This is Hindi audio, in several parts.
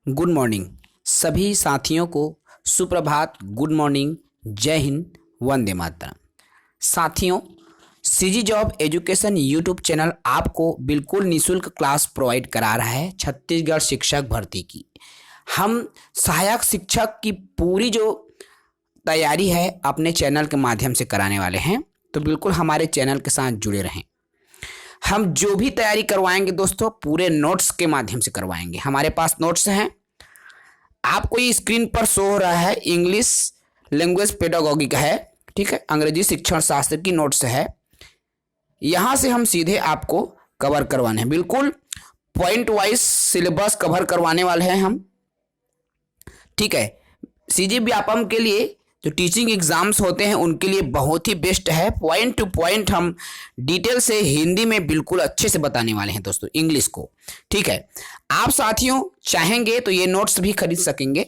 गुड मॉर्निंग सभी साथियों को। सुप्रभात, गुड मॉर्निंग, जय हिंद, वंदे मातरम। साथियों, CG job education YouTube channel आपको बिल्कुल निःशुल्क क्लास प्रोवाइड करा रहा है छत्तीसगढ़ शिक्षक भर्ती की। हम सहायक शिक्षक की पूरी जो तैयारी है अपने चैनल के माध्यम से कराने वाले हैं, तो बिल्कुल हमारे चैनल के साथ जुड़े रहें। हम जो भी तैयारी करवाएंगे दोस्तों पूरे नोट्स के माध्यम से करवाएंगे। हमारे पास नोट्स हैं, आपको ये स्क्रीन पर शो हो रहा है, इंग्लिश लैंग्वेज पेडागॉजी का है, ठीक है, अंग्रेजी शिक्षण शास्त्र की नोट्स है। यहाँ से हम सीधे आपको कवर करवाने हैं, बिल्कुल पॉइंट वाइज सिलेबस कवर करवाने वाले हैं हम, ठीक है। सीजी व्यापम के लिए जो टीचिंग एग्जाम्स होते हैं उनके लिए बहुत ही बेस्ट है। पॉइंट टू पॉइंट हम डिटेल से हिंदी में बिल्कुल अच्छे से बताने वाले हैं दोस्तों, इंग्लिश को, ठीक है। आप साथियों चाहेंगे तो ये नोट्स भी खरीद सकेंगे,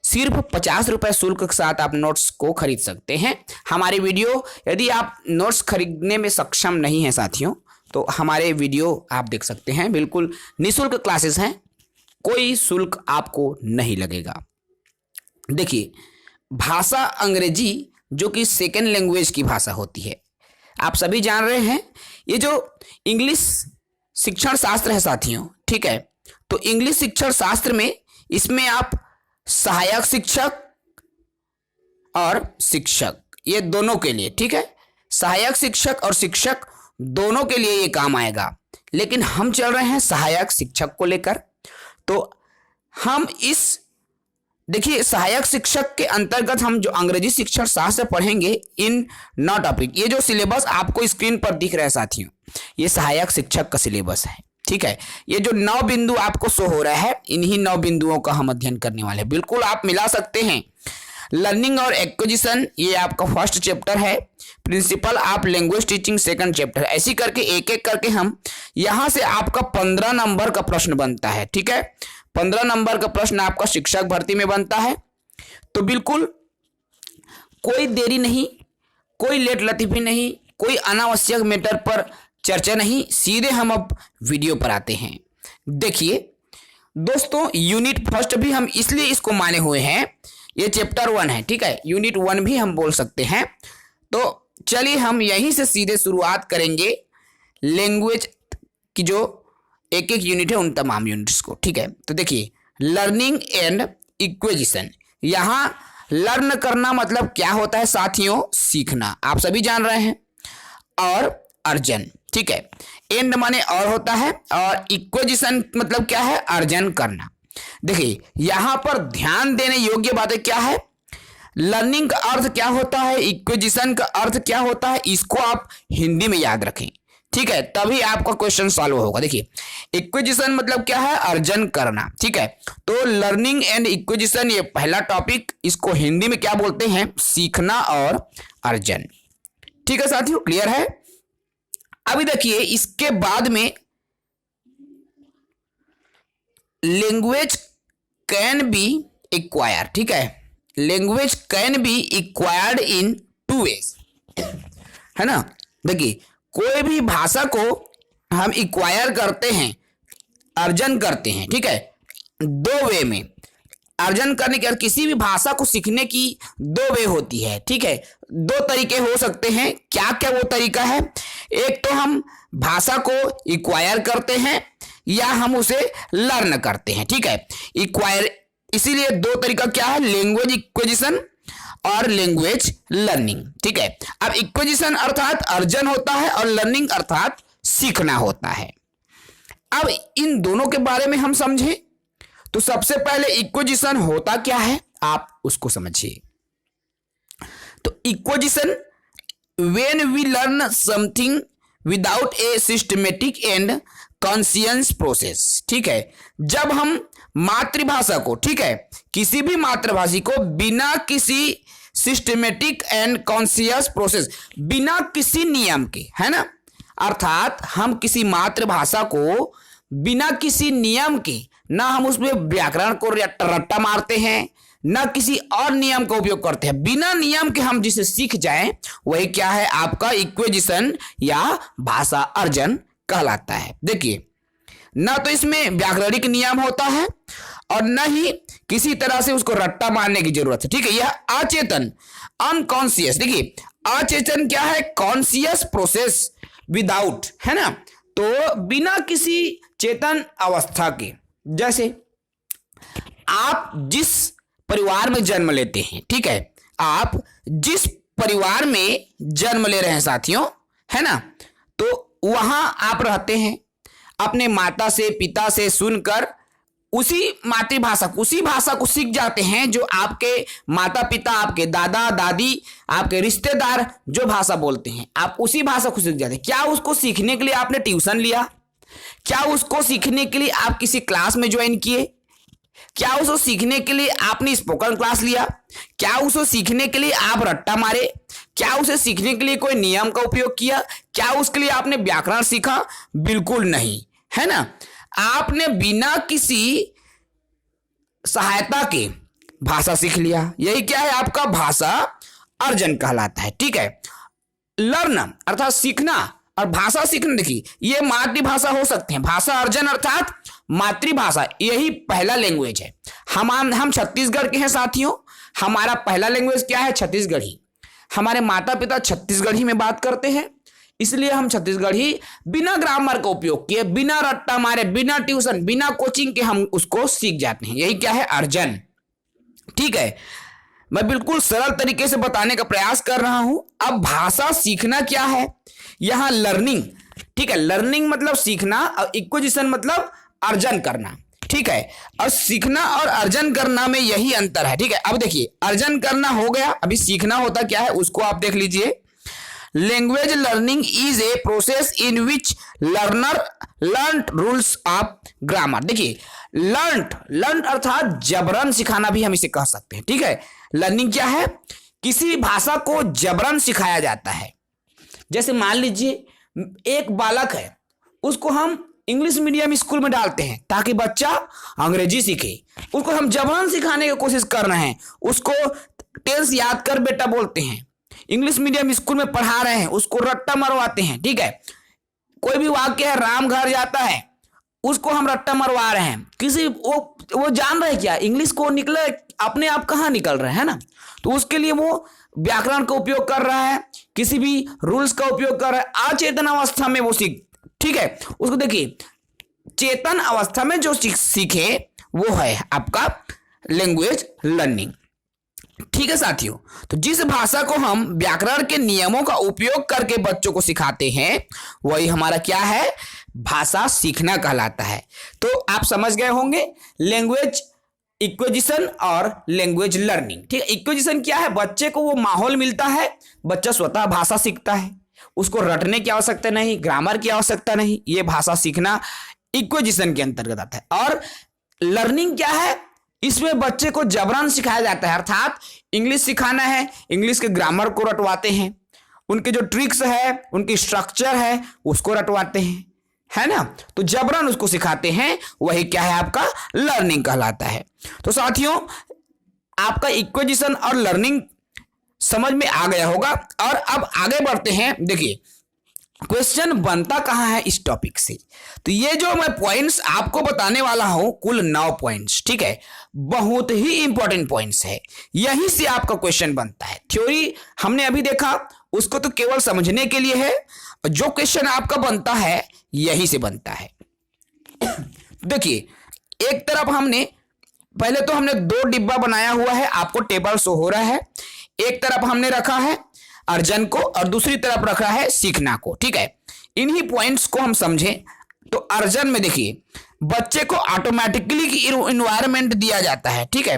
सिर्फ 50 रुपये शुल्क के साथ आप नोट्स को खरीद सकते हैं। हमारे वीडियो, यदि आप नोट्स खरीदने में सक्षम नहीं हैं साथियों, तो हमारे वीडियो आप देख सकते हैं, बिल्कुल निःशुल्क क्लासेस हैं, कोई शुल्क आपको नहीं लगेगा। देखिए, भाषा अंग्रेजी जो कि सेकेंड लैंग्वेज की भाषा होती है, आप सभी जान रहे हैं। ये जो इंग्लिश शिक्षण शास्त्र है साथियों, ठीक है, तो इंग्लिश शिक्षण शास्त्र में इसमें आप सहायक शिक्षक और शिक्षक, ये दोनों के लिए, ठीक है, सहायक शिक्षक और शिक्षक दोनों के लिए ये काम आएगा। लेकिन हम चल रहे हैं सहायक शिक्षक को लेकर, तो हम इस देखिए सहायक शिक्षक के अंतर्गत हम जो अंग्रेजी शिक्षण शास्त्र पढ़ेंगे इन 9 टॉपिक, ये जो सिलेबस आपको स्क्रीन पर दिख रहा है साथियों, ये सहायक शिक्षक का सिलेबस है, ठीक है। ये जो 9 बिंदु आपको शो हो रहा है, इन्हीं 9 बिंदुओं का हम अध्ययन करने वाले हैं। बिल्कुल आप मिला सकते हैं। लर्निंग और एक्विजिशन ये आपका फर्स्ट चैप्टर है, principle of language teaching second chapter, ऐसी करके एक एक करके हम यहां से आपका 15 नंबर का प्रश्न बनता है, ठीक है। 15 नंबर का प्रश्न आपका शिक्षक भर्ती में बनता है। तो बिल्कुल कोई देरी नहीं, कोई लेट लतीफी नहीं, कोई अनावश्यक मैटर पर चर्चा नहीं, सीधे हम अब वीडियो पर आते हैं। देखिए दोस्तों, यूनिट फर्स्ट भी हम इसलिए इसको माने हुए हैं, ये चैप्टर 1 है, ठीक है, यूनिट 1 भी हम बोल सकते हैं। तो चलिए हम यहीं से सीधे शुरुआत करेंगे लैंग्वेज की जो एक एक यूनिट है उन तमाम यूनिट्स को, ठीक है। तो देखिए, लर्निंग एंड एक्विजिशन, यहाँ लर्न करना मतलब क्या होता है साथियों, सीखना, आप सभी जान रहे हैं, और अर्जन, ठीक है, एंड माने और होता है, और एक्विजिशन मतलब क्या है, अर्जन करना। देखिए यहाँ पर ध्यान देने योग्य बातें क्या है, लर्निंग का अर्थ क्या होता है, एक्विजिशन का अर्थ क्या होता है, इसको आप हिंदी में याद रखें, ठीक है, तभी आपका क्वेश्चन सॉल्व होगा। देखिए एक्विजिशन मतलब क्या है, अर्जन करना, ठीक है। तो लर्निंग एंड एक्विजिशन ये पहला टॉपिक, इसको हिंदी में क्या बोलते हैं, सीखना और अर्जन, ठीक है साथियों, क्लियर है। अभी देखिए इसके बाद में लैंग्वेज कैन बी एक्वायर्ड, ठीक है, language can be acquired in 2 ways, है ना। देखिए कोई भी भाषा को हम एक्वायर करते हैं, अर्जन करते हैं, ठीक है, 2 वे में। अर्जन करने के, किसी भी भाषा को सीखने की 2 वे होती है, ठीक है, 2 तरीके हो सकते हैं। क्या क्या वो तरीका है, एक तो हम भाषा को एक्वायर करते हैं या हम उसे लर्न करते हैं, ठीक है, एक्वायर। इसीलिए 2 तरीका क्या है, लैंग्वेज एक्विजिशन और लैंग्वेज लर्निंग, ठीक है। अब एक्विजिशन अर्थात अर्जन होता है और लर्निंग अर्थात सीखना होता है। अब इन दोनों के बारे में हम समझें तो सबसे पहले एक्विजिशन होता क्या है आप उसको समझिए। तो acquisition, when we learn something without a systematic and conscious process, ठीक है, जब हम मातृभाषा को, ठीक है, किसी भी मातृभाषी को बिना किसी सिस्टमेटिक एंड कॉन्शियस प्रोसेस, बिना किसी नियम के, है ना, अर्थात हम किसी मातृभाषा को बिना किसी नियम के, ना हम उसमें व्याकरण को रट्टा मारते हैं, ना किसी और नियम का उपयोग करते हैं, बिना नियम के हम जिसे सीख जाएं, वही क्या है, आपका एक्विजिशन या भाषा अर्जन कहलाता है। देखिए ना तो इसमें व्याकरणिक नियम होता है और न ही किसी तरह से उसको रट्टा मारने की जरूरत है। ठीक है, यह अचेतन, अनकॉन्शियस, देखिए अचेतन क्या है, कॉन्शियस प्रोसेस विदाउट, है ना, तो बिना किसी चेतन अवस्था के। जैसे आप जिस परिवार में जन्म लेते हैं, ठीक है, आप जिस परिवार में जन्म ले रहे हैं साथियों, है ना, तो वहां आप रहते हैं, अपने माता से पिता से सुनकर उसी मातृभाषा उसी भाषा को सीख जाते हैं जो आपके माता पिता, आपके दादा दादी, आपके रिश्तेदार जो भाषा बोलते हैं, आप उसी भाषा को सीख जाते हैं। क्या उसको सीखने के लिए आपने ट्यूशन लिया? क्या उसको सीखने के लिए आप किसी क्लास में ज्वाइन किए? क्या उसको सीखने के लिए आपने स्पोकन क्लास लिया? क्या उसको सीखने के लिए आप रट्टा मारे? क्या उसे सीखने के लिए कोई नियम का उपयोग किया? क्या उसके लिए आपने व्याकरण सीखा? बिल्कुल नहीं, है ना। आपने बिना किसी सहायता के भाषा सीख लिया। यही क्या है, आपका भाषा अर्जन कहलाता है। ठीक है, लर्न अर्थात सीखना और भाषा सीखना, देखिए ये मातृभाषा हो सकते हैं। भाषा अर्जन अर्थात मातृभाषा, यही पहला लैंग्वेज है। हम छत्तीसगढ़ के हैं साथियों, हमारा पहला लैंग्वेज क्या है, छत्तीसगढ़ी। हमारे माता पिता छत्तीसगढ़ी में बात करते हैं, इसलिए हम छत्तीसगढ़ी बिना ग्रामर का उपयोग किए, बिना रट्टा मारे, बिना ट्यूशन, बिना कोचिंग के हम उसको सीख जाते हैं। यही क्या है, अर्जन। ठीक है, मैं बिल्कुल सरल तरीके से बताने का प्रयास कर रहा हूं। अब भाषा सीखना क्या है, यहां लर्निंग, ठीक है, लर्निंग मतलब सीखना और एक्विजिशन मतलब अर्जन करना। ठीक है, और सीखना और अर्जन करना में यही अंतर है। ठीक है, अब देखिए अर्जन करना हो गया, अभी सीखना होता क्या है उसको आप देख लीजिए। Language learning is a process in which learner learn rules of grammar. देखिए लर्न अर्थात जबरन सिखाना भी हम इसे कह सकते हैं। ठीक है, लर्निंग क्या है, किसी भाषा को जबरन सिखाया जाता है। जैसे मान लीजिए एक बालक है, उसको हम इंग्लिश मीडियम स्कूल में डालते हैं ताकि बच्चा अंग्रेजी सीखे, उसको हम जबरन सिखाने की कोशिश कर रहे हैं, उसको टेंस याद कर बेटा बोलते हैं, इंग्लिश मीडियम स्कूल में पढ़ा रहे हैं, उसको रट्टा मरवाते हैं। ठीक है, कोई भी वाक्य है, राम घर जाता है, उसको हम रट्टा मरवा रहे हैं। किसी वो जान रहे क्या इंग्लिश को निकले अपने आप कहाँ निकल रहे हैं ना, तो उसके लिए वो व्याकरण का उपयोग कर रहा है, किसी भी रूल्स का उपयोग कर रहा है, अचेतन अवस्था में वो सीख। ठीक है, उसको देखिए चेतन अवस्था में जो सीखे वो है आपका लैंग्वेज लर्निंग। ठीक है साथियों, तो जिस भाषा को हम व्याकरण के नियमों का उपयोग करके बच्चों को सिखाते हैं वही हमारा क्या है, भाषा सीखना कहलाता है। तो आप समझ गए होंगे लैंग्वेज इक्विजिशन और लैंग्वेज लर्निंग। ठीक है, इक्विजिशन क्या है, बच्चे को वो माहौल मिलता है, बच्चा स्वतः भाषा सीखता है, उसको रटने की आवश्यकता नहीं, ग्रामर की आवश्यकता नहीं, ये भाषा सीखना इक्विजिशन के अंतर्गत आता है। और लर्निंग क्या है, इसमें बच्चे को जबरन सिखाया जाता है, अर्थात इंग्लिश सिखाना है, इंग्लिश के ग्रामर को रटवाते हैं, उनके जो ट्रिक्स है, उनकी स्ट्रक्चर है उसको रटवाते हैं, है ना, तो जबरन उसको सिखाते हैं, वही क्या है आपका लर्निंग कहलाता है। तो साथियों आपका इक्विजिशन और लर्निंग समझ में आ गया होगा। और अब आगे बढ़ते हैं। देखिए क्वेश्चन बनता कहां है इस टॉपिक से, तो ये जो मैं पॉइंट्स आपको बताने वाला हूं कुल 9 पॉइंट्स, ठीक है, बहुत ही इंपॉर्टेंट पॉइंट्स है, यहीं से आपका क्वेश्चन बनता है। थ्योरी हमने अभी देखा, उसको तो केवल समझने के लिए है, जो क्वेश्चन आपका बनता है यहीं से बनता है। देखिए एक तरफ हमने पहले तो हमने 2 डिब्बा बनाया हुआ है, आपको टेबल शो हो रहा है, एक तरफ हमने रखा है अर्जन को और दूसरी तरफ रखा है सीखना को। ठीक है, इन्हीं पॉइंट्स को हम समझें तो अर्जन में देखिए बच्चे को ऑटोमेटिकली इन्वायरमेंट दिया जाता है। ठीक है,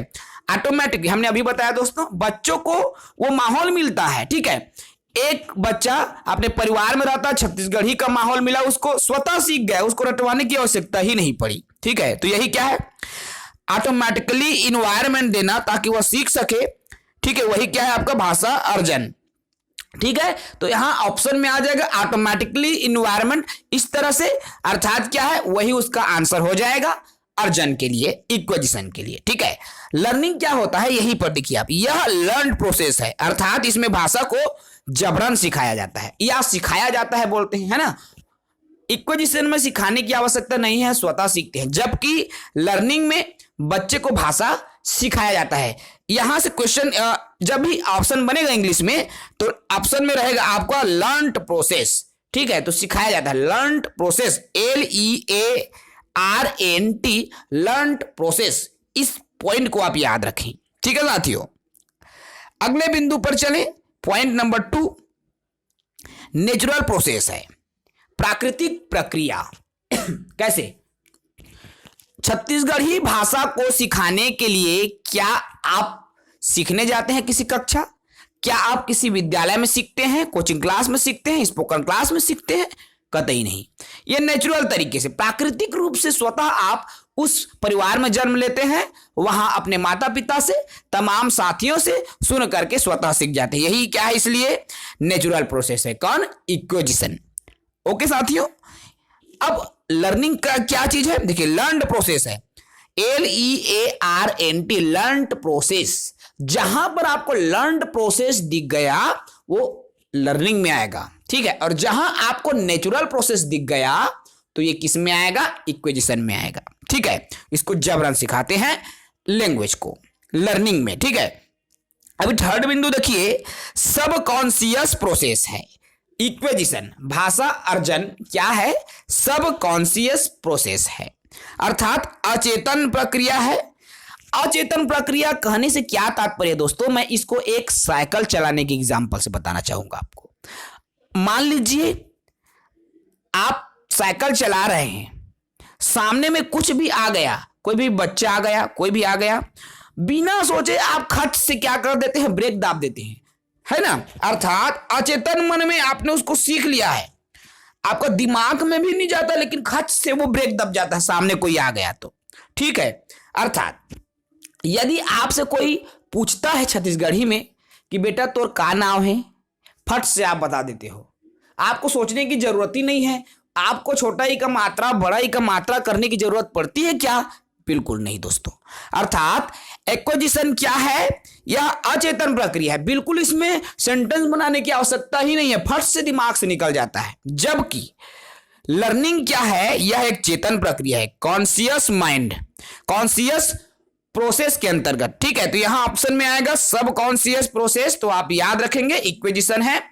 ऑटोमेटिकली हमने अभी बताया दोस्तों, बच्चों को वो माहौल मिलता है। ठीक है, एक बच्चा अपने परिवार में रहता है, छत्तीसगढ़ी का माहौल मिला, उसको स्वतः सीख गया, उसको रटवाने की आवश्यकता ही नहीं पड़ी। ठीक है, तो यही क्या है, ऑटोमेटिकली इन्वायरमेंट देना ताकि वह सीख सके। ठीक है, वही क्या है आपका भाषा अर्जन। ठीक है, तो यहां ऑप्शन में आ जाएगा ऑटोमेटिकली इन्वायरमेंट, इस तरह से, अर्थात क्या है वही उसका आंसर हो जाएगा अर्जन के लिए, इक्विजिशन के लिए। ठीक है, लर्निंग क्या होता है यहीं पर देखिए आप, यह लर्न प्रोसेस है, अर्थात इसमें भाषा को जबरन सिखाया जाता है या सिखाया जाता है बोलते हैं, है ना, इक्विजिशन में सिखाने की आवश्यकता नहीं है, स्वतः सीखते हैं, जबकि लर्निंग में बच्चे को भाषा सिखाया जाता है। यहां से क्वेश्चन जब भी ऑप्शन बनेगा इंग्लिश में तो ऑप्शन में रहेगा आपका लर्नड प्रोसेस, ठीक है, तो सिखाया जाता है learned process, LEARNT, learned process. इस पॉइंट को आप याद रखें, ठीक है साथियों। अगले बिंदु पर चले, पॉइंट नंबर 2 नेचुरल प्रोसेस है, प्राकृतिक प्रक्रिया। कैसे? छत्तीसगढ़ी भाषा को सिखाने के लिए क्या आप सीखने जाते हैं किसी कक्षा? क्या आप किसी विद्यालय में सीखते हैं, कोचिंग क्लास में सीखते हैं, स्पोकन क्लास में सीखते हैं? कतई नहीं। यह नेचुरल तरीके से, प्राकृतिक रूप से स्वतः आप उस परिवार में जन्म लेते हैं, वहां अपने माता पिता से, तमाम साथियों से सुन करके स्वतः सीख जाते हैं। यही क्या है, इसलिए नेचुरल प्रोसेस है। कौन? इक्विजिशन। ओके साथियों, अब लर्निंग का क्या चीज है? देखिए, लर्नड प्रोसेस है, LEARNT, लर्नड प्रोसेस। जहां पर आपको लर्नड प्रोसेस दिख गया वो लर्निंग में आएगा, ठीक है, और जहां आपको नेचुरल प्रोसेस दिख गया तो ये किस में आएगा? इक्विजिशन में आएगा, ठीक है। इसको जबरन सिखाते हैं लैंग्वेज को लर्निंग में, ठीक है। अभी थर्ड बिंदु देखिए, सब कॉन्शियस प्रोसेस है इक्विजिशन, भाषा अर्जन क्या है? सब कॉन्शियस प्रोसेस है, अर्थात अचेतन प्रक्रिया है। अचेतन प्रक्रिया कहने से क्या तात्पर्य है दोस्तों? मैं इसको एक साइकिल चलाने के एग्जांपल से बताना चाहूंगा आपको। मान लीजिए आप साइकिल चला रहे हैं, सामने में कुछ भी आ गया, कोई भी बच्चा आ गया, कोई भी आ गया, बिना सोचे आप खट से क्या कर देते हैं? ब्रेक दाब देते हैं, है ना। अर्थात अचेतन मन में आपने उसको सीख लिया है, आपका दिमाग में भी नहीं जाता, लेकिन खट से वो ब्रेक दब जाता है सामने कोई आ गया तो, ठीक है। अर्थात यदि आपसे कोई पूछता है छत्तीसगढ़ी में कि बेटा तोर का नाम है, फट से आप बता देते हो, आपको सोचने की जरूरत ही नहीं है। आपको छोटा ही का मात्रा, बड़ा ही का मात्रा करने की जरूरत पड़ती है क्या? बिल्कुल नहीं दोस्तों। अर्थात एक्विजिशन क्या है? यह अचेतन प्रक्रिया है, बिल्कुल इसमें सेंटेंस बनाने की आवश्यकता ही नहीं है, फट से दिमाग से निकल जाता है। जबकि लर्निंग क्या है? यह एक चेतन प्रक्रिया है, कॉन्शियस माइंड, कॉन्शियस प्रोसेस के अंतर्गत, ठीक है। तो यहां ऑप्शन में आएगा सब कॉन्शियस प्रोसेस, तो आप याद रखेंगे इक्विजिशन है,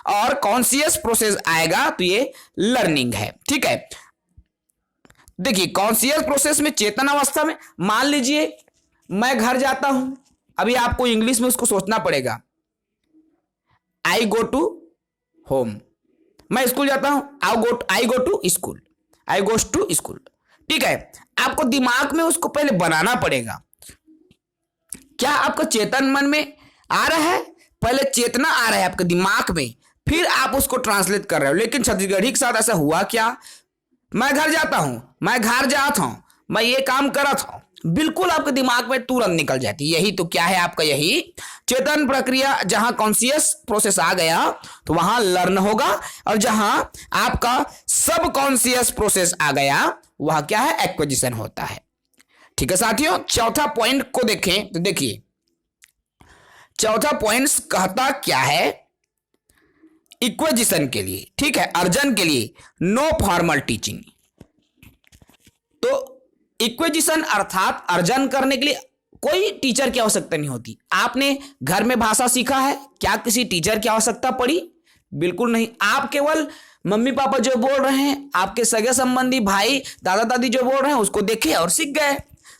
और कॉन्शियस प्रोसेस आएगा तो ये लर्निंग है, ठीक है। देखिए, कॉन्शियस प्रोसेस में चेतन अवस्था में, मान लीजिए मैं घर जाता हूं, अभी आपको इंग्लिश में उसको सोचना पड़ेगा, आई गो टू होम। मैं स्कूल जाता हूं, I go to school, I goes to school, ठीक है। आपको दिमाग में उसको पहले बनाना पड़ेगा। क्या आपका चेतन मन में आ रहा है? पहले चेतना आ रहा है आपके दिमाग में, फिर आप उसको ट्रांसलेट कर रहे हो। लेकिन छत्तीसगढ़ी के साथ ऐसा हुआ क्या? मैं घर जाता हूं, मैं घर जाता हूं, मैं ये काम करता हूं, बिल्कुल आपके दिमाग में तुरंत निकल जाती है। यही तो क्या है आपका, यही चेतन प्रक्रिया। जहां कॉन्शियस प्रोसेस आ गया तो वहां लर्न होगा, और जहां आपका सब कॉन्शियस प्रोसेस आ गया वहां क्या है? एक्विजिशन होता है, ठीक है साथियों। चौथा पॉइंट को देखें तो देखिए, चौथा पॉइंट कहता क्या है? इक्विजिशन के लिए, ठीक है, अर्जन के लिए नो फॉर्मल टीचिंग। तो इक्विजिशन अर्थात अर्जन करने के लिए कोई टीचर की आवश्यकता नहीं होती। आपने घर में भाषा सीखा है, क्या किसी टीचर की आवश्यकता पड़ी? बिल्कुल नहीं। आप केवल मम्मी पापा जो बोल रहे हैं, आपके सगे संबंधी भाई दादा दादी जो बोल रहे हैं उसको देखे और सीख गए।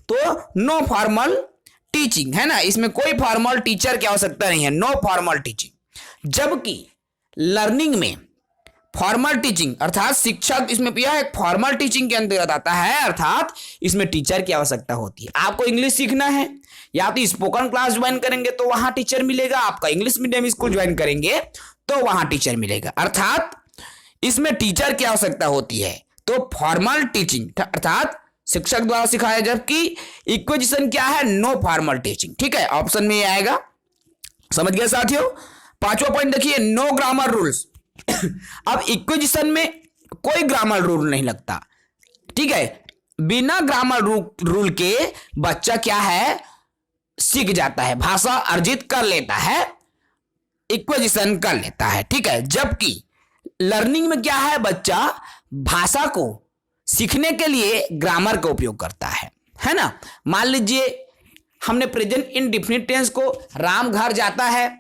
तो नो फॉर्मल टीचिंग है ना, इसमें कोई फॉर्मल टीचर की आवश्यकता नहीं है, नो फॉर्मल टीचिंग। जबकि लर्निंग में फॉर्मल टीचिंग अर्थात शिक्षक, इसमें यह एक फॉर्मल टीचिंग के अंतर्गत आता है, अर्थात इसमें टीचर की आवश्यकता होती है। आपको इंग्लिश सीखना है, या तो स्पोकन क्लास ज्वाइन करेंगे तो वहां टीचर मिलेगा, आपका इंग्लिश मीडियम स्कूल ज्वाइन करेंगे तो वहां टीचर मिलेगा, अर्थात इसमें टीचर की आवश्यकता होती है। तो फॉर्मल टीचिंग अर्थात शिक्षक द्वारा सिखाया, जबकि इक्विजिशन क्या है? नो फॉर्मल टीचिंग, ठीक है, ऑप्शन में ये आएगा। समझ गए साथियों। पांचवा पॉइंट देखिए, नो ग्रामर रूल्स। अब इक्विजिशन में कोई ग्रामर रूल नहीं लगता, ठीक है, बिना ग्रामर रूल के बच्चा क्या है? सीख जाता है, भाषा अर्जित कर लेता है, इक्विजिशन कर लेता है, ठीक है। जबकि लर्निंग में क्या है? बच्चा भाषा को सीखने के लिए ग्रामर का उपयोग करता है ना। मान लीजिए हमने प्रेजेंट इंडेफिनिट टेंस को राम घर जाता है,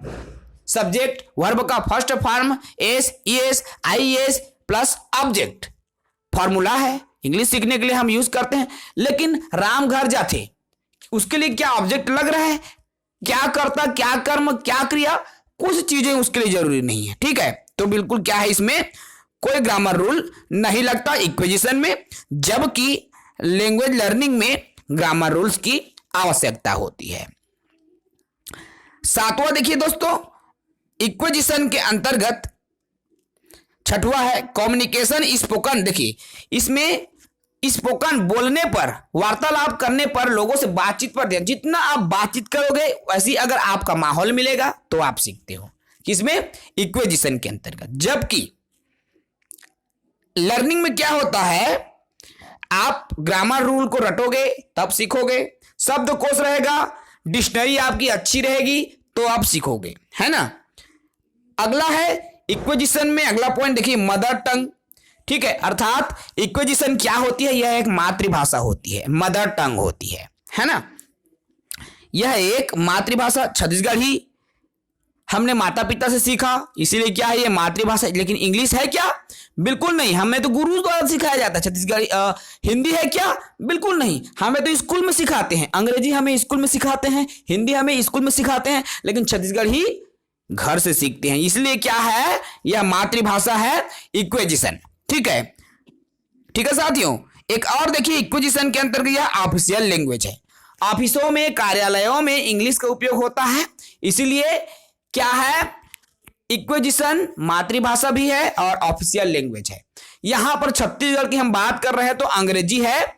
सब्जेक्ट वर्ब का first form S ES IS plus object formula है, इंग्लिश सीखने के लिए हम यूज करते हैं। लेकिन राम घर जाते, उसके लिए क्या ऑब्जेक्ट लग रहा है, क्या करता, क्या कर्म, क्या क्रिया, कुछ चीजें उसके लिए जरूरी नहीं है। ठीक है, तो बिल्कुल क्या है, इसमें कोई ग्रामर रूल नहीं लगता इक्विजिशन में, जबकि लैंग्वेज लर्निंग में ग्रामर रूल्स की आवश्यकता होती है। सातवां देखिए दोस्तों, इक्विजिशन के अंतर्गत छठवां है कम्युनिकेशन स्पोकन। देखिए इसमें स्पोकन बोलने पर, वार्तालाप करने पर, लोगों से बातचीत पर ध्यान, जितना आप बातचीत करोगे वैसी अगर आपका माहौल मिलेगा तो आप सीखते हो, किसमें, इक्विजिशन के अंतर्गत। जबकि लर्निंग में क्या होता है, आप ग्रामर रूल को रटोगे तब सीखोगे, शब्दकोश रहेगा, डिक्शनरी आपकी अच्छी रहेगी तो आप सीखोगे, है ना। अगला है इक्विजिशन में अगला पॉइंट देखिए मदर टंग। ठीक है, अर्थात इक्विजिशन क्या होती है, यह एक मातृभाषा होती है, मदर टंग होती है ना। यह एक मातृभाषा, छत्तीसगढ़ी हमने माता पिता से सीखा, इसीलिए क्या है ये मातृभाषा। लेकिन इंग्लिश है क्या, बिल्कुल नहीं, हमें तो गुरु द्वारा सिखाया जाता है। छत्तीसगढ़ी हिंदी है क्या, बिल्कुल नहीं, हमें तो स्कूल में सिखाते हैं। अंग्रेजी हमें स्कूल में सिखाते हैं, हिंदी हमें स्कूल में सिखाते हैं, लेकिन छत्तीसगढ़ी घर से सीखते हैं। इसलिए क्या है, यह मातृभाषा है इक्विजिशन। ठीक है साथियों। एक और देखिए इक्विजिशन के अंतर्गत यह ऑफिशियल लैंग्वेज है। ऑफिसों में, कार्यालयों में इंग्लिश का उपयोग होता है, इसीलिए क्या है, इक्विजिशन मातृभाषा भी है और ऑफिशियल लैंग्वेज है। यहां पर छत्तीसगढ़ की हम बात कर रहे हैं तो अंग्रेजी है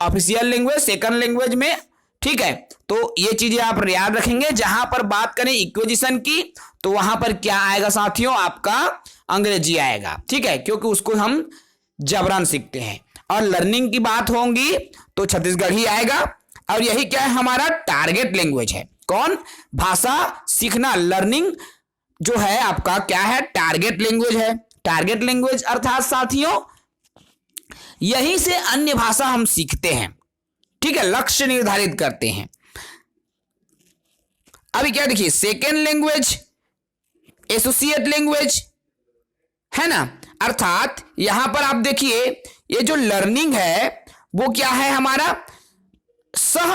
ऑफिशियल लैंग्वेज, सेकंड लैंग्वेज में। ठीक है, तो ये चीजें आप याद रखेंगे। जहां पर बात करें इक्विजिशन की तो वहां पर क्या आएगा साथियों, आपका अंग्रेजी आएगा। ठीक है, क्योंकि उसको हम जबरन सीखते हैं। और लर्निंग की बात होगी तो छत्तीसगढ़ी आएगा। और यही क्या है, हमारा टारगेट लैंग्वेज है। कौन, भाषा सीखना, लर्निंग जो है आपका क्या है, टारगेट लैंग्वेज है। टारगेट लैंग्वेज अर्थात साथियों यहीं से अन्य भाषा हम सीखते हैं। ठीक है, लक्ष्य निर्धारित करते हैं। अभी क्या देखिए, सेकेंड लैंग्वेज, एसोसिएट लैंग्वेज, है ना। अर्थात यहां पर आप देखिए ये जो लर्निंग है वो क्या है, हमारा सह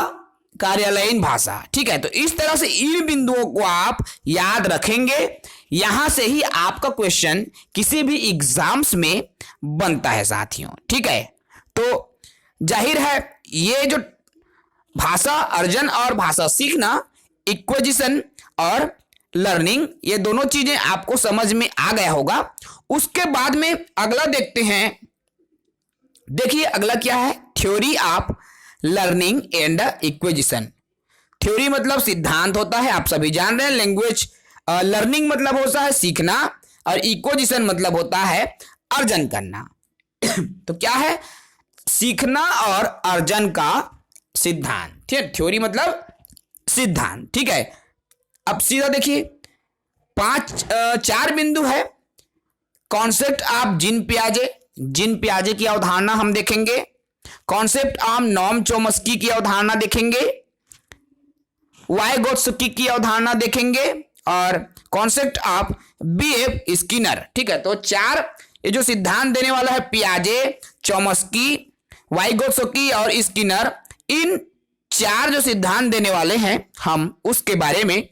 कार्यालयीन भाषा। ठीक है, तो इस तरह से इन बिंदुओं को आप याद रखेंगे, यहां से ही आपका क्वेश्चन किसी भी एग्जाम्स में बनता है साथियों। ठीक है, तो जाहिर है ये जो भाषा अर्जन और भाषा सीखना, इक्विजिशन और लर्निंग, ये दोनों चीजें आपको समझ में आ गया होगा। उसके बाद में अगला देखते हैं। देखिए अगला क्या है, theory of learning and acquisition. Theory मतलब सिद्धांत होता है, आप सभी जान रहे हैं। लैंग्वेज लर्निंग मतलब होता है सीखना, और इक्विजिशन मतलब होता है अर्जन करना। तो क्या है, सीखना और अर्जन का सिद्धांत। ठीक है, थ्योरी मतलब सिद्धांत। ठीक है, अब सीधा देखिए 4 बिंदु है। कॉन्सेप्ट ऑफ जीन पियाजे, जीन पियाजे की अवधारणा हम देखेंगे। कॉन्सेप्ट ऑफ नॉम चोम्स्की की अवधारणा देखेंगे। वाइगोत्स्की की अवधारणा देखेंगे और कॉन्सेप्ट ऑफ बीएफ स्किनर। ठीक है, तो 4 ये जो सिद्धांत देने वाला है, पियाजे, चोम्स्की, वाइगोत्स्की और स्किनर, इन 4 जो सिद्धांत देने वाले हैं हम उसके बारे में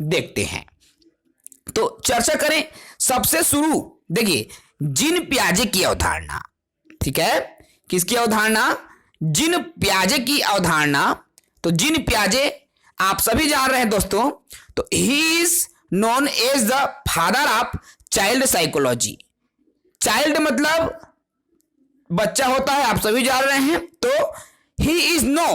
देखते हैं। तो चर्चा करें। सबसे शुरू देखिए जीन पियाजे की अवधारणा। ठीक है, किसकी अवधारणा, जीन पियाजे की अवधारणा। तो जीन पियाजे आप सभी जान रहे हैं दोस्तों, तो he is known as the father of child psychology. Child मतलब बच्चा होता है, आप सभी जान रहे हैं। तो he is know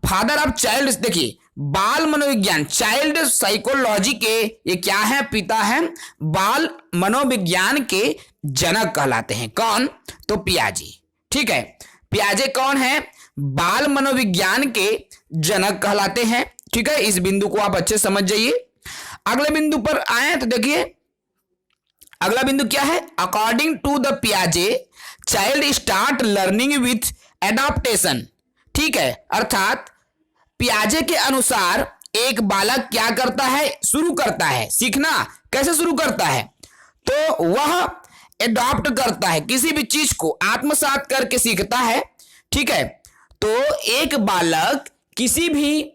father of child, देखिए बाल मनोविज्ञान, चाइल्ड साइकोलॉजी के ये क्या है, पिता हैं। बाल मनोविज्ञान के जनक कहलाते हैं। कौन, तो पियाजे। ठीक है, पियाजे कौन है, बाल मनोविज्ञान के जनक कहलाते हैं। ठीक है, इस बिंदु को आप अच्छे समझ जाइए। अगले बिंदु पर आए तो देखिए अगला बिंदु क्या है? अकॉर्डिंग टू द पियाजे child start learning with adaptation. ठीक है, अर्थात पियाजे के अनुसार एक बालक क्या करता है? शुरू करता है सीखना। कैसे शुरू करता है? तो वह एडॉप्ट करता है, किसी भी चीज को आत्मसात करके सीखता है। ठीक है, तो एक बालक किसी भी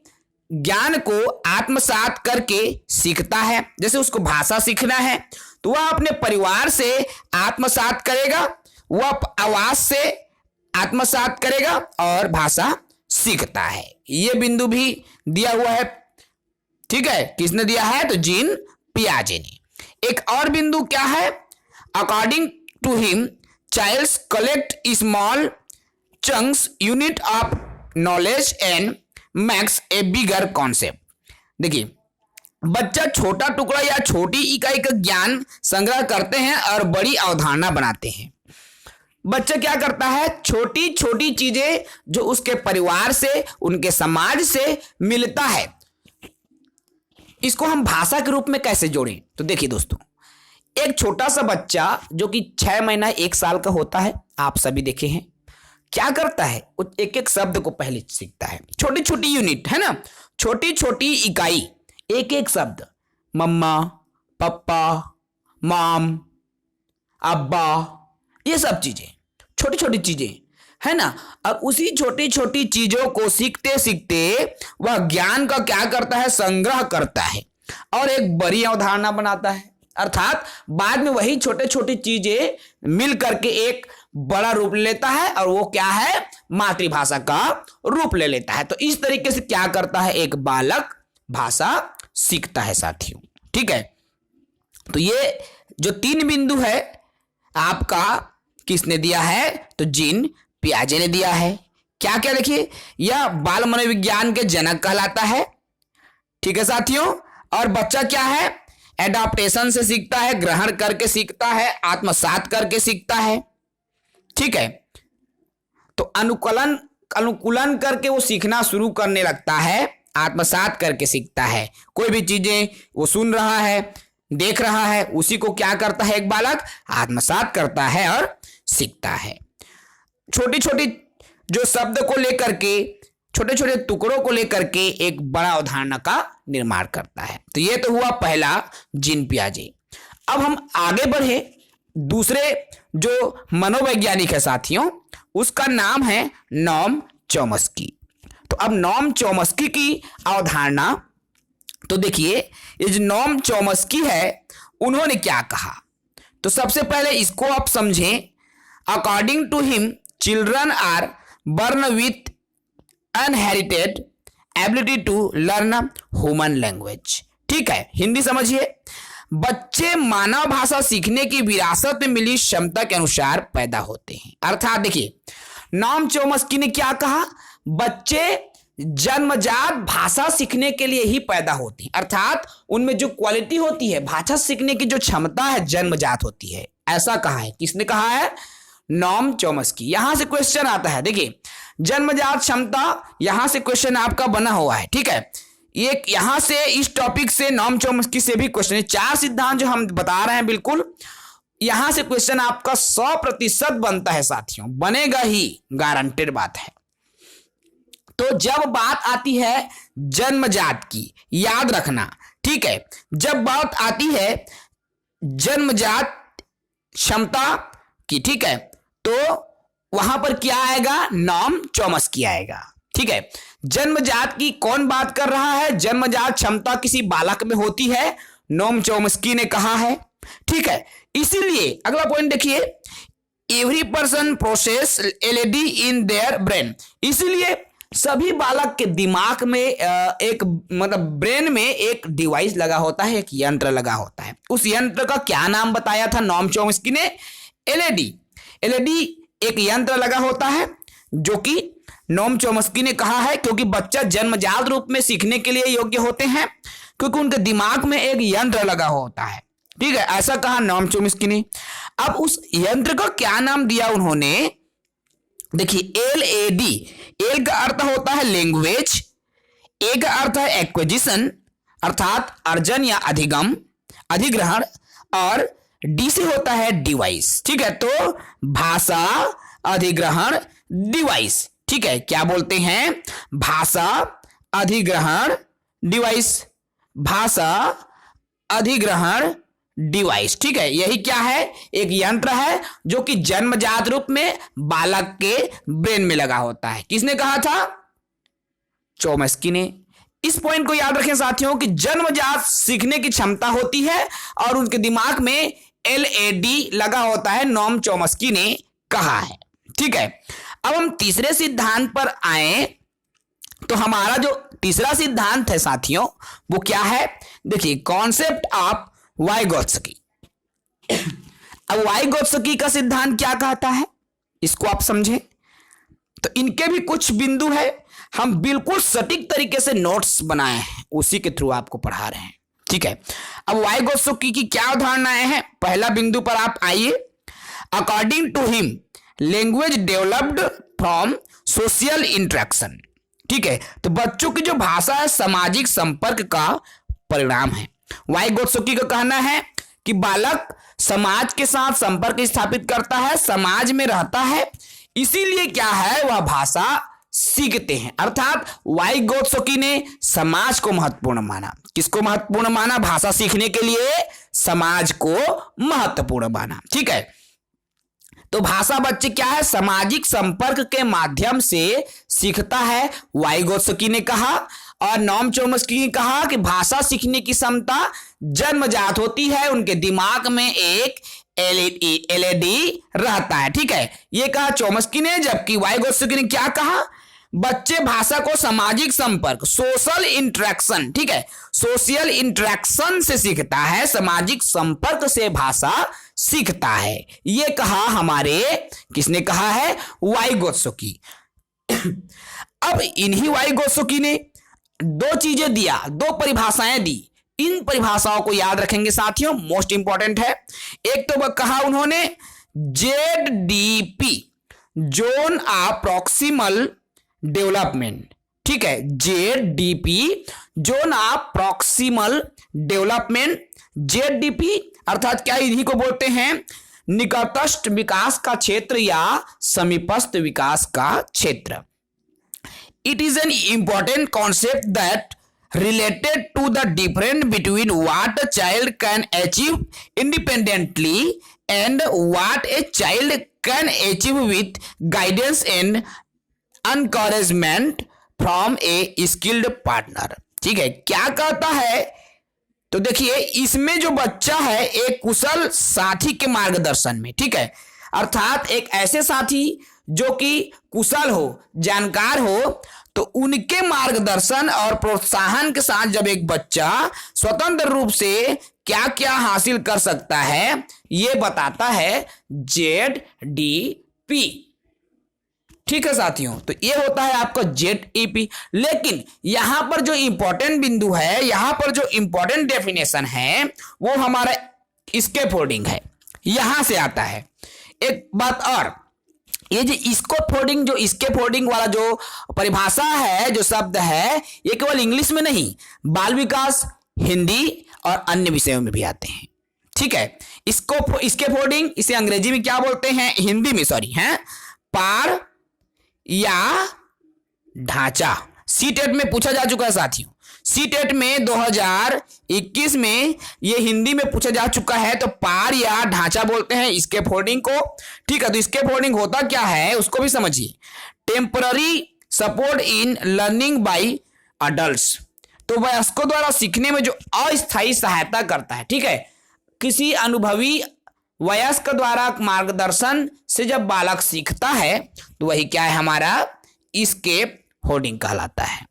ज्ञान को आत्मसात करके सीखता है। जैसे उसको भाषा सीखना है तो वह अपने परिवार से आत्मसात करेगा, वह आवाज से आत्मसात करेगा और भाषा सीखता है। यह बिंदु भी दिया हुआ है। ठीक है, किसने दिया है? तो जीन पियाजे ने। एक और बिंदु क्या है? According to him childs collect small chunks unit of knowledge and makes a bigger concept. देखिए, बच्चा छोटा टुकड़ा या छोटी इकाई का ज्ञान संग्रह करते हैं और बड़ी अवधारणा बनाते हैं। बच्चा क्या करता है? छोटी छोटी चीजें जो उसके परिवार से, उनके समाज से मिलता है, इसको हम भाषा के रूप में कैसे जोड़ें? तो देखिए दोस्तों, एक छोटा सा बच्चा जो कि 6 महीना 1 साल का होता है, आप सभी देखे हैं, क्या करता है? वो एक एक शब्द को पहले सीखता है। छोटी छोटी यूनिट है ना, छोटी छोटी इकाई, एक एक शब्द, मम्मा, पापा, मॉम, अब्बा, ये सब चीजें छोटी छोटी चीजें है ना। और उसी छोटी छोटी चीजों को सीखते सीखते वह ज्ञान का क्या करता है? संग्रह करता है और एक बड़ी अवधारणा बनाता है। अर्थात बाद में वही छोटे छोटी चीजें मिल करके एक बड़ा रूप लेता है और वो क्या है? मातृभाषा का रूप ले लेता है। तो इस तरीके से क्या करता है? एक बालक भाषा सीखता है साथियों। ठीक है, तो ये जो 3 बिंदु है आपका किसने दिया है? तो जीन पियाजे ने दिया है। क्या क्या? देखिए, यह बाल मनोविज्ञान के जनक कहलाता है। ठीक है साथियों, और बच्चा क्या है? एडाप्टेशन से सीखता है, ग्रहण करके सीखता है, आत्मसात करके सीखता है। ठीक है, तो अनुकूलन करके वो सीखना शुरू करने लगता है, आत्मसात करके सीखता है। कोई भी चीजें वो सुन रहा है, देख रहा है, उसी को क्या करता है? एक बालक आत्मसात करता है और सीखता है। छोटी छोटी जो शब्द को लेकर के, छोटे छोटे टुकड़ों को लेकर के एक बड़ा अवधारणा का निर्माण करता है। तो ये तो हुआ पहला, जीन पियाजे। अब हम आगे बढ़े, दूसरे जो मनोवैज्ञानिक है साथियों, उसका नाम है नॉम चॉम्स्की। तो अब नॉम चॉम्स्की की अवधारणा, तो देखिए ये जो नॉम चॉम्स्की है, उन्होंने क्या कहा? तो सबसे पहले इसको आप समझें। According to him children are born with inherited ability to learn human language. ठीक है, हिंदी समझिए। बच्चे मानव भाषा सीखने की विरासत में मिली क्षमता के अनुसार पैदा होते हैं। अर्थात देखिए, नॉम चॉम्स्की ने क्या कहा? बच्चे जन्मजात भाषा सीखने के लिए ही पैदा होती है। अर्थात उनमें जो क्वालिटी होती है, भाषा सीखने की जो क्षमता है, जन्मजात होती है। ऐसा कहा है। किसने कहा है? Noam Chomsky. यहां से क्वेश्चन आता है। देखिए, जन्मजात क्षमता, यहां से क्वेश्चन आपका बना हुआ है। ठीक है, ये यहां से, इस टॉपिक से, नॉम चॉम्स्की से भी क्वेश्चन है। 4 सिद्धांत जो हम बता रहे हैं, बिल्कुल यहां से क्वेश्चन आपका 100% बनता है साथियों, बनेगा ही, गारंटेड बात है। तो जब बात आती है जन्मजात की, याद रखना। ठीक है, जब बात आती है जन्मजात क्षमता की, ठीक है, तो वहां पर क्या आएगा? नॉम चॉम्स्की आएगा। ठीक है, जन्मजात की कौन बात कर रहा है? जन्मजात क्षमता किसी बालक में होती है, नॉम चॉम्स्की ने कहा है। ठीक है, इसीलिए अगला पॉइंट देखिए, every person process LED in their brain. इसीलिए सभी बालक के दिमाग में एक मतलब ब्रेन में एक डिवाइस लगा होता है, एक यंत्र लगा होता है। उस यंत्र का क्या नाम बताया था नॉम चॉम्स्की ने? एलईडी। एलईडी एक यंत्र लगा होता है, जो कि नॉम चॉम्स्की ने कहा है क्योंकि बच्चा जन्मजात रूप में सीखने के लिए योग्य होते हैं, क्योंकि उनके दिमाग में एक यंत्र लगा होता है। ठीक है, ऐसा कहा नॉम चॉम्स्की ने। अब उस यंत्र का क्या नाम दिया उन्होंने? देखिए, एलएडी, एल का अर्थ होता है लैंग्वेज, ए का अर्थ है एक्विजिशन अर्थात अर्जन या अधिगम, अधिग्रहण, और डी से होता है डिवाइस, ठीक है। तो भाषा अधिग्रहण डिवाइस, ठीक है। क्या बोलते हैं? भाषा अधिग्रहण डिवाइस, भाषा अधिग्रहण डिवाइस, ठीक है। यही क्या है? एक यंत्र है जो कि जन्मजात रूप में बालक के ब्रेन में लगा होता है। किसने कहा था? चोम्स्की ने। इस पॉइंट को याद रखें साथियों कि जन्मजात सीखने की क्षमता होती है और उनके दिमाग में एलएडी लगा होता है, नोम चोम्स्की ने कहा है, ठीक है। अब हम तीसरे सिद्धांत पर आए तो हमारा जो तीसरा सिद्धांत है साथियों वो क्या है? देखिए, कॉन्सेप्ट ऑफ वाइगोत्स्की। अब वाइगोत्स्की का सिद्धांत क्या कहता है इसको आप समझें। तो इनके भी कुछ बिंदु है, हम बिल्कुल सटीक तरीके से नोट्स बनाए हैं, उसी के थ्रू आपको पढ़ा रहे हैं, ठीक है। अब वाइगोत्स्की की क्या अवधारणाएं हैं? पहला बिंदु पर आप आइए। According to him language developed from social interaction, ठीक है। तो बच्चों की जो भाषा है सामाजिक संपर्क का परिणाम है। वाइगोत्स्की का कहना है कि बालक समाज के साथ संपर्क स्थापित करता है, समाज में रहता है, इसीलिए क्या है वह भाषा सीखते हैं। अर्थात वाइगोत्स्की ने समाज को महत्वपूर्ण माना। किसको महत्वपूर्ण माना? भाषा सीखने के लिए समाज को महत्वपूर्ण माना, ठीक है। तो भाषा बच्चे क्या है? सामाजिक संपर्क के माध्यम से सीखता है, वाइगोत्स्की ने कहा। और नोम चोम्स्की ने कहा कि भाषा सीखने की क्षमता जन्मजात होती है, उनके दिमाग में एक एलईडी रहता है, ठीक है। ये कहा चोम्स्की ने, जबकि वाइगोत्स्की ने क्या कहा? बच्चे भाषा को सामाजिक संपर्क, सोशल इंटरेक्शन, ठीक है, सोशल इंटरेक्शन से सीखता है, सामाजिक संपर्क से भाषा सीखता है। ये कहा हमारे, किसने कहा है? वाइगोत्स्की। अब इन्हीं वाइगोत्स्की ने दो चीजें दिया, दो परिभाषाएं दी। इन परिभाषाओं को याद रखेंगे साथियों, मोस्ट इंपॉर्टेंट है। एक तो वह कहा उन्होंने जेडडीपी, जोन ऑफ प्रॉक्सिमल डेवलपमेंट, ठीक है, जेडडीपी जोन ऑफ प्रॉक्सिमल डेवलपमेंट। जेडडीपी अर्थात क्या? इन्हीं को बोलते हैं निकटस्थ विकास का क्षेत्र या समीपस्थ विकास का क्षेत्र। It is an important concept that related to the difference between what a child can achieve independently and what a child can achieve with guidance and encouragement from a skilled partner, ठीक है। क्या कहता है? तो देखिए, इसमें जो बच्चा है एक कुशल साथी के मार्गदर्शन में, ठीक है, अर्थात एक ऐसे साथी जो कि कुशल हो, जानकार हो, तो उनके मार्गदर्शन और प्रोत्साहन के साथ जब एक बच्चा स्वतंत्र रूप से क्या क्या हासिल कर सकता है ये बताता है जेडडीपी, ठीक है साथियों। तो ये होता है आपका जेडडीपी। लेकिन यहां पर जो इंपॉर्टेंट बिंदु है, यहां पर जो इंपॉर्टेंट डेफिनेशन है वो हमारा स्कैफोल्डिंग है, यहां से आता है। एक बात और, ये जो स्कैफोल्डिंग, जो स्कैफोल्डिंग वाला जो परिभाषा है, जो शब्द है, ये केवल इंग्लिश में नहीं, बाल विकास, हिंदी और अन्य विषयों में भी आते हैं, ठीक है। इसको स्कैफोल्डिंग, इसे अंग्रेजी में क्या बोलते हैं? हिंदी में सॉरी है पार या ढांचा। सीटेट में पूछा जा चुका है साथियों, सीटेट में 2021 में ये हिंदी में पूछा जा चुका है। तो पार या ढांचा बोलते हैं स्कैफोल्डिंग को, ठीक है। तो स्कैफोल्डिंग होता क्या है उसको भी समझिए। Temporary support in learning by adults, तो वयस्कों द्वारा सीखने में जो अस्थायी सहायता करता है, ठीक है। किसी अनुभवी वयस्क द्वारा मार्गदर्शन से जब बालक सीखता है तो वही क्या है? हमारा स्कैफोल्डिंग कहलाता है।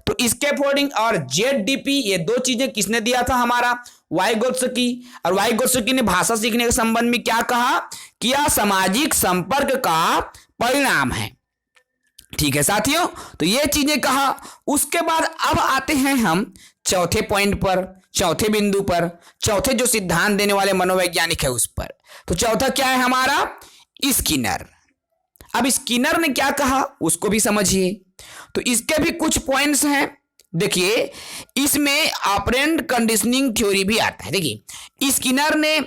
तो स्कैफोल्डिंग और जेडडीपी ये दो चीजें किसने दिया था? हमारा वाइगोत्स्की। और वाइगोत्स्की ने भाषा सीखने के संबंध में क्या कहा? कि यह सामाजिक संपर्क का परिणाम है, ठीक है साथियों। तो ये चीजें कहा। उसके बाद अब आते हैं हम चौथे पॉइंट पर, चौथे बिंदु पर, चौथे जो सिद्धांत देने वाले मनोवैज्ञानिक है उस पर। तो चौथा क्या है हमारा? स्किनर। अब स्किनर ने क्या कहा उसको भी समझिए। तो इसके भी कुछ पॉइंट्स हैं, देखिए इसमें ऑपरेंट कंडीशनिंग थ्योरी भी आता है। देखिए स्किनर ने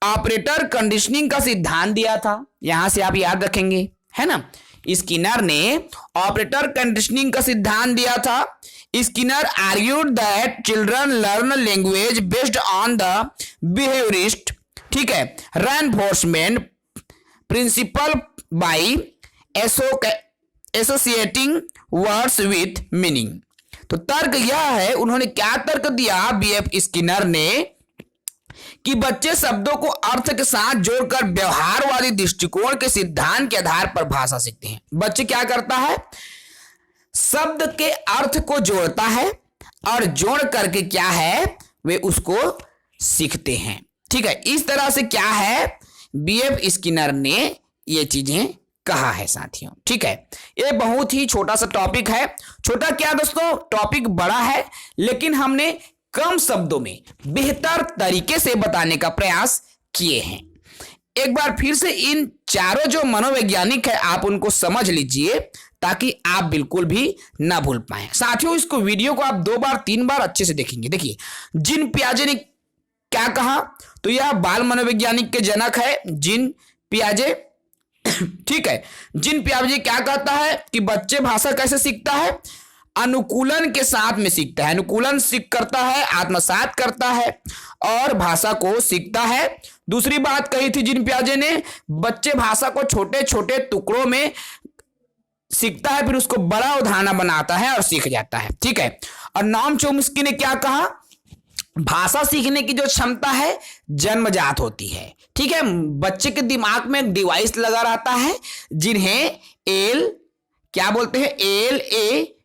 ऑपरेटर कंडीशनिंग का सिद्धांत दिया था, यहां से आप याद रखेंगे, है ना। स्किनर ने ऑपरेटर कंडीशनिंग का सिद्धांत दिया था। Skinner argued that children learn language based on the behaviourist, ठीक है, reinforcement principal bye associating words with meaning. तो तर्क यह है, उन्होंने क्या तर्क दिया बीएफ स्किनर ने, कि बच्चे शब्दों को अर्थ के साथ जोड़कर व्यवहारवादी दृष्टिकोण के सिद्धांत के आधार पर भाषा सीखते हैं। बच्चे क्या करता है, शब्द के अर्थ को जोड़ता है और जोड़ करके क्या है वे उसको सीखते हैं, ठीक है। इस तरह से क्या है बीएफ स्किनर ने ये चीजें कहा है साथियों, ठीक है। ये बहुत ही छोटा सा टॉपिक है, छोटा क्या दोस्तों, टॉपिक बड़ा है, लेकिन हमने कम शब्दों में बेहतर तरीके से बताने का प्रयास किए हैं। एक बार फिर से इन चारों जो मनोवैज्ञानिक है आप उनको समझ लीजिए ताकि आप बिल्कुल भी ना भूल पाए। साथियों इसको वीडियो को आप 2 बार 3 बार अच्छे से देखेंगे। देखिए जिन पियाजे ने क्या कहा, तो यह बाल मनोवैज्ञानिक के जनक है जिन पियाजे, ठीक है। जिन पियाजे क्या कहता है कि बच्चे भाषा कैसे सीखता है, अनुकूलन के साथ में सीखता है, अनुकूलन सीख करता है, आत्मसात करता है और भाषा को सीखता है। दूसरी बात कही थी जिन पियाजे ने, बच्चे भाषा को छोटे छोटे टुकड़ों में सीखता है, फिर उसको बड़ा उदाहरण बनाता है और सीख जाता है, ठीक है। और नॉम चोम्स्की ने क्या कहा, भाषा सीखने की जो क्षमता है जन्मजात होती है, ठीक है। बच्चे के दिमाग में एक डिवाइस लगा रहता है जिन्हें क्या बोलते हैं,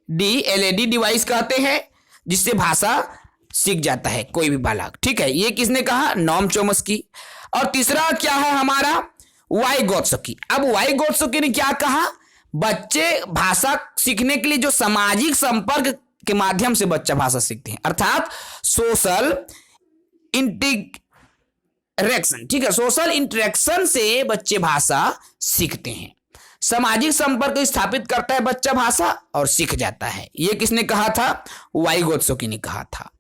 एलएडी डिवाइस कहते हैं, जिससे भाषा सीख जाता है कोई भी बालक, ठीक है। ये किसने कहा, नॉम चोम्स्की। और तीसरा क्या है हमारा, वाइगोत्स्की। अब वाइगोत्स्की ने क्या कहा, बच्चे भाषा सीखने के लिए जो सामाजिक संपर्क के माध्यम से बच्चा भाषा सीखते हैं, अर्थात सोशल इंटरेक्शन, ठीक है, सोशल इंटरेक्शन से बच्चे भाषा सीखते हैं। सामाजिक संपर्क स्थापित करता है बच्चा भाषा और सीख जाता है। यह किसने कहा था, वाइगोत्स्की ने कहा था,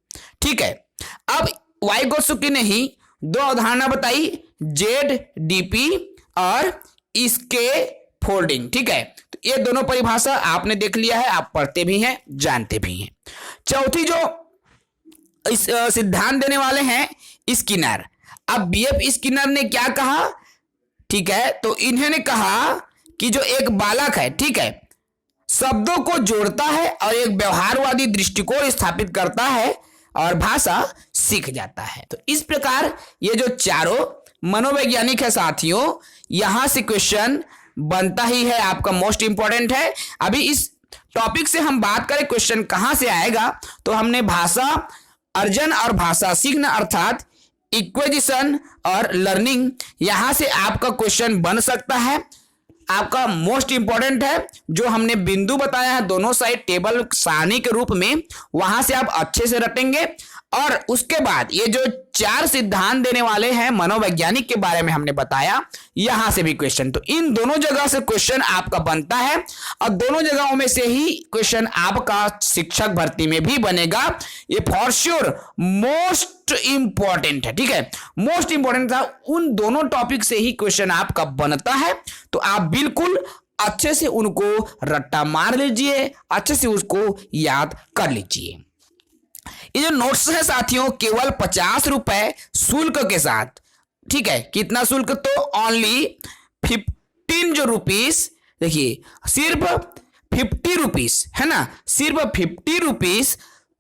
ठीक है। अब वाइगोत्स्की ने ही 2 उदाहरण बताई, जेडडीपी और इसके फोल्डिंग, ठीक है। तो ये दोनों परिभाषा आपने देख लिया है, आप पढ़ते भी हैं जानते भी हैं। चौथी जो इस सिद्धांत देने वाले हैं स्किनर। अब बीएफ स्किनर ने क्या कहा, ठीक है, तो इन्होंने कहा कि जो एक बालक है, ठीक है, शब्दों को जोड़ता है और एक व्यवहारवादी दृष्टिकोण स्थापित करता है और भाषा सीख जाता है। तो इस प्रकार ये जो चारों मनोवैज्ञानिक है साथियों, यहां से क्वेश्चन बनता ही है, आपका मोस्ट इंपॉर्टेंट है। अभी इस टॉपिक से हम बात करें क्वेश्चन कहां से आएगा, तो हमने भाषा अर्जन और भाषा सीखना अर्थात इक्विजिशन और लर्निंग, यहां से आपका क्वेश्चन बन सकता है। आपका मोस्ट इंपॉर्टेंट है जो हमने बिंदु बताया है दोनों साइड टेबल सारणी के रूप में, वहां से आप अच्छे से रटेंगे। और उसके बाद ये जो 4 सिद्धांत देने वाले हैं मनोवैज्ञानिक के बारे में हमने बताया, यहां से भी क्वेश्चन, तो इन दोनों जगह से क्वेश्चन आपका बनता है और दोनों जगहों में से ही क्वेश्चन आपका शिक्षक भर्ती में भी बनेगा। ये फॉर श्योर मोस्ट इंपॉर्टेंट है, ठीक है, मोस्ट इंपॉर्टेंट था, उन दोनों टॉपिक से ही क्वेश्चन आपका बनता है। तो आप बिल्कुल अच्छे से उनको रट्टा मार लीजिए, अच्छे से उसको याद कर लीजिए। ये जो नोट्स है साथियों केवल 50 रुपए शुल्क के साथ, ठीक है, कितना शुल्क, तो ओनली 15 जो रुपीस, देखिए सिर्फ 50 रुपीस है ना, सिर्फ 50 रुपीस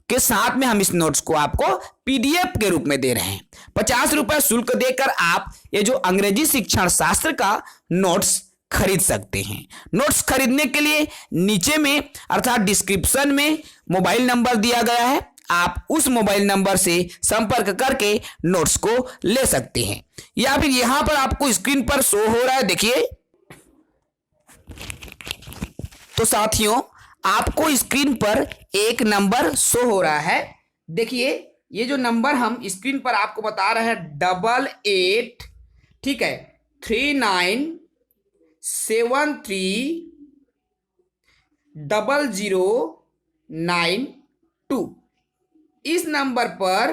के साथ में हम इस नोट्स को आपको पीडीएफ के रूप में दे रहे हैं। 50 रुपए शुल्क देकर आप ये जो अंग्रेजी शिक्षण शास्त्र का नोट्स खरीद सकते हैं। नोट्स खरीदने के लिए नीचे में अर्थात डिस्क्रिप्शन में मोबाइल नंबर दिया गया है, आप उस मोबाइल नंबर से संपर्क करके नोट्स को ले सकते हैं, या फिर यहां पर आपको स्क्रीन पर शो हो रहा है, देखिए। तो साथियों आपको स्क्रीन पर एक नंबर शो हो रहा है, देखिए ये जो नंबर हम स्क्रीन पर आपको बता रहे हैं 88, ठीक है, 39730092, इस नंबर पर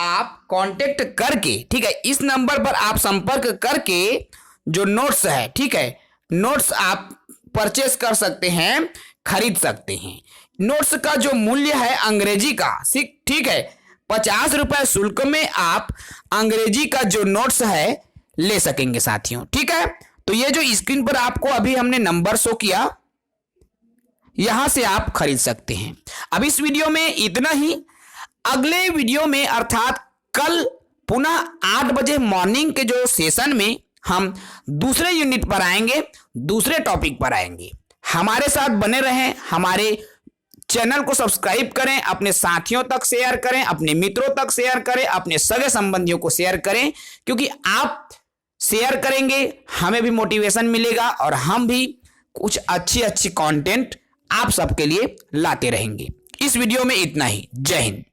आप कांटेक्ट करके, ठीक है, इस नंबर पर आप संपर्क करके जो नोट्स है, ठीक है, नोट्स आप परचेस कर सकते हैं, खरीद सकते हैं। नोट्स का जो मूल्य है अंग्रेजी का, ठीक है, 50 रुपए शुल्क में आप अंग्रेजी का जो नोट्स है ले सकेंगे साथियों, ठीक है। तो ये जो स्क्रीन पर आपको अभी हमने नंबर शो किया, यहां से आप खरीद सकते हैं। अब इस वीडियो में इतना ही। अगले वीडियो में अर्थात कल पुनः 8 बजे मॉर्निंग के जो सेशन में हम दूसरे यूनिट पर आएंगे, दूसरे टॉपिक पर आएंगे। हमारे साथ बने रहें, हमारे चैनल को सब्सक्राइब करें, अपने साथियों तक शेयर करें, अपने मित्रों तक शेयर करें, अपने सगे संबंधियों को शेयर करें, क्योंकि आप शेयर करेंगे हमें भी मोटिवेशन मिलेगा और हम भी कुछ अच्छी कंटेंट आप सबके लिए लाते रहेंगे। इस वीडियो में इतना ही। जय हिंद।